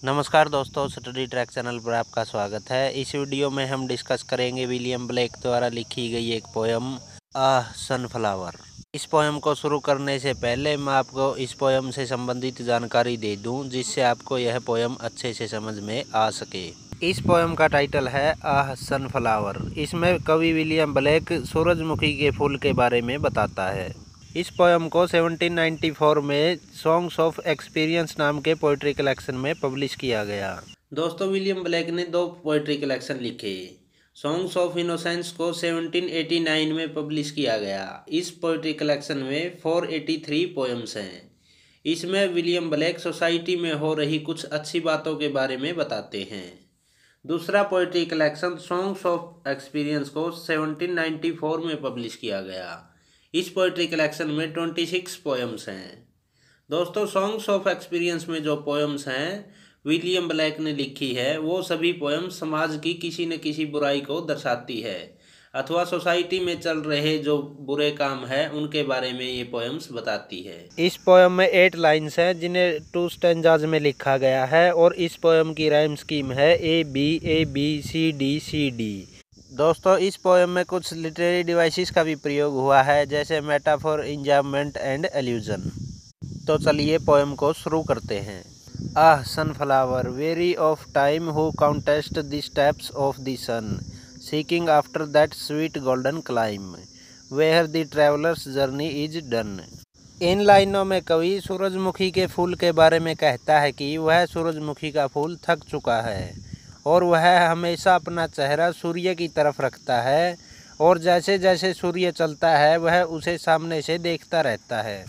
नमस्कार दोस्तों, study track channel पर आपका स्वागत है। इस वीडियो में हम डिस्कस करेंगे विलियम ब्लेक द्वारा लिखी गई एक पोयम सनफ्लावर। इस पोयम को शुरू करने से पहले मैं आपको इस पोयम से संबंधित जानकारी दे दूं, जिससे आपको यह पोयम अच्छे से समझ में आ सके। इस पोयम का टाइटल है सनफ्लावर। इसमें कवि विलियम ब्लेक सूरजमुखी के फूल के बारे में बताता है। इस पोयम को 1794 में सॉन्ग्स ऑफ एक्सपीरियंस नाम के पोइट्री कलेक्शन में पब्लिश किया गया। दोस्तों, विलियम ब्लेक ने 2 पोइट्री कलेक्शन लिखे। सॉन्ग्स ऑफ इनोसेंस को 1789 में पब्लिश किया गया। इस पोइट्री कलेक्शन में 483 पोएम्स हैं। इसमें विलियम ब्लेक सोसाइटी में हो रही कुछ अच्छी बातों के बारे में बताते हैं। दूसरा poetry collection songs of experience को 1794 में पब्लिश किया गया। इस पोइट्री कलेक्शन में 26 पोएम्स हैं। दोस्तों, सॉन्ग्स ऑफ एक्सपीरियंस में जो पोएम्स हैं विलियम ब्लेक ने लिखी है, वो सभी पोएम्स समाज की किसी न किसी बुराई को दर्शाती है अथवा सोसाइटी में चल रहे जो बुरे काम है उनके बारे में ये पोएम्स बताती है। इस पोएम में 8 लाइन्स हैं, जिन्हें 2 स्टैंजाज में लिखा गया है और इस पोएम की राइम स्कीम है ABABCDCD। दोस्तों, इस पोएम में कुछ लिटरेरी डिवाइसेस का भी प्रयोग हुआ है, जैसे मेटाफोर, इंजाइनमेंट एंड एल्यूजन। तो चलिए पोएम को शुरू करते हैं। Sunflower, weary of time who countest the steps of the sun, seeking after that sweet golden clime, where the traveller's journey is done. इन लाइनों में कवि सूरजमुखी के फूल के बारे में कहता है कि वह सूरजमुखी का फूल थक चुका है और वह हमेशा अपना चेहरा सूर्य की तरफ रखता है, और जैसे जैसे सूर्य चलता है वह उसे सामने से देखता रहता है।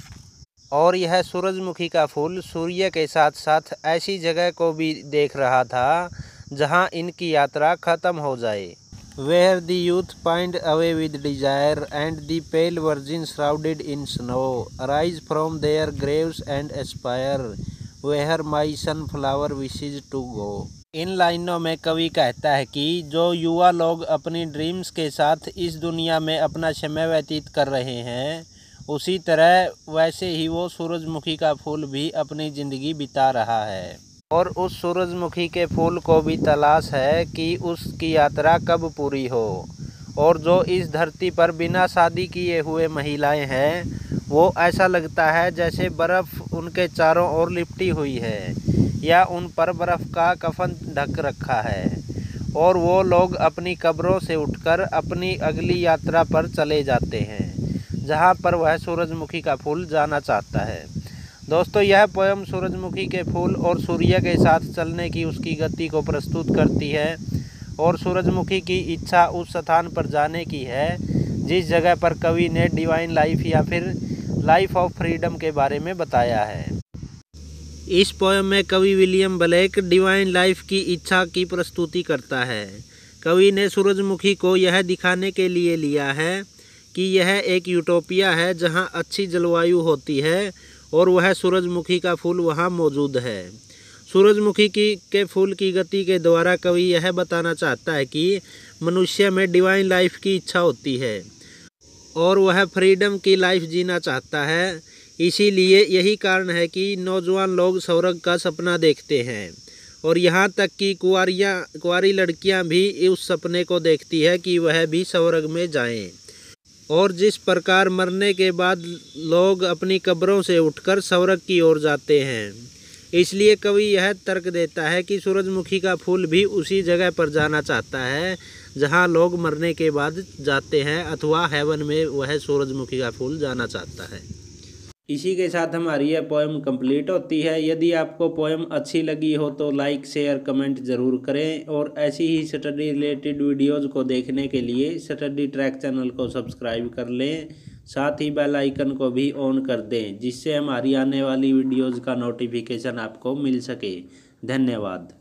और यह सूरजमुखी का फूल सूर्य के साथ साथ ऐसी जगह को भी देख रहा था जहां इनकी यात्रा खत्म हो जाए। Where the youth pined away with desire and the pale virgin shrouded in snow arise from their graves and aspire, where my sunflower wishes to go. इन लाइनों में कवि कहता है कि जो युवा लोग अपनी ड्रीम्स के साथ इस दुनिया में अपना समय व्यतीत कर रहे हैं, उसी तरह वैसे ही वो सूरजमुखी का फूल भी अपनी ज़िंदगी बिता रहा है और उस सूरजमुखी के फूल को भी तलाश है कि उसकी यात्रा कब पूरी हो। और जो इस धरती पर बिना शादी किए हुए महिलाएं हैं, वो ऐसा लगता है जैसे बर्फ़ उनके चारों ओर लिपटी हुई है या उन पर बर्फ़ का कफन ढक रखा है, और वो लोग अपनी कब्रों से उठकर अपनी अगली यात्रा पर चले जाते हैं, जहाँ पर वह सूरजमुखी का फूल जाना चाहता है। दोस्तों, यह पोयम सूरजमुखी के फूल और सूर्य के साथ चलने की उसकी गति को प्रस्तुत करती है, और सूरजमुखी की इच्छा उस स्थान पर जाने की है जिस जगह पर कवि ने डिवाइन लाइफ या फिर लाइफ ऑफ फ्रीडम के बारे में बताया है। इस पोयम में कवि विलियम ब्लेक डिवाइन लाइफ की इच्छा की प्रस्तुति करता है। कवि ने सूरजमुखी को यह दिखाने के लिए लिया है कि यह एक यूटोपिया है जहां अच्छी जलवायु होती है और वह सूरजमुखी का फूल वहां मौजूद है। सूरजमुखी के फूल की गति के द्वारा कवि यह बताना चाहता है कि मनुष्य में डिवाइन लाइफ की इच्छा होती है और वह फ्रीडम की लाइफ जीना चाहता है। इसीलिए यही कारण है कि नौजवान लोग स्वर्ग का सपना देखते हैं, और यहाँ तक कि कुंवारी लड़कियाँ भी उस सपने को देखती है कि वह भी स्वर्ग में जाएं। और जिस प्रकार मरने के बाद लोग अपनी कब्रों से उठकर स्वर्ग की ओर जाते हैं, इसलिए कवि यह तर्क देता है कि सूरजमुखी का फूल भी उसी जगह पर जाना चाहता है जहाँ लोग मरने के बाद जाते हैं, अथवा हेवन में वह सूरजमुखी का फूल जाना चाहता है। इसी के साथ हमारी यह पोएम कंप्लीट होती है। यदि आपको पोएम अच्छी लगी हो तो लाइक, शेयर, कमेंट ज़रूर करें, और ऐसी ही स्टडी रिलेटेड वीडियोज़ को देखने के लिए स्टडी ट्रैक चैनल को सब्सक्राइब कर लें। साथ ही बेल आइकन को भी ऑन कर दें, जिससे हमारी आने वाली वीडियोज़ का नोटिफिकेशन आपको मिल सके। धन्यवाद।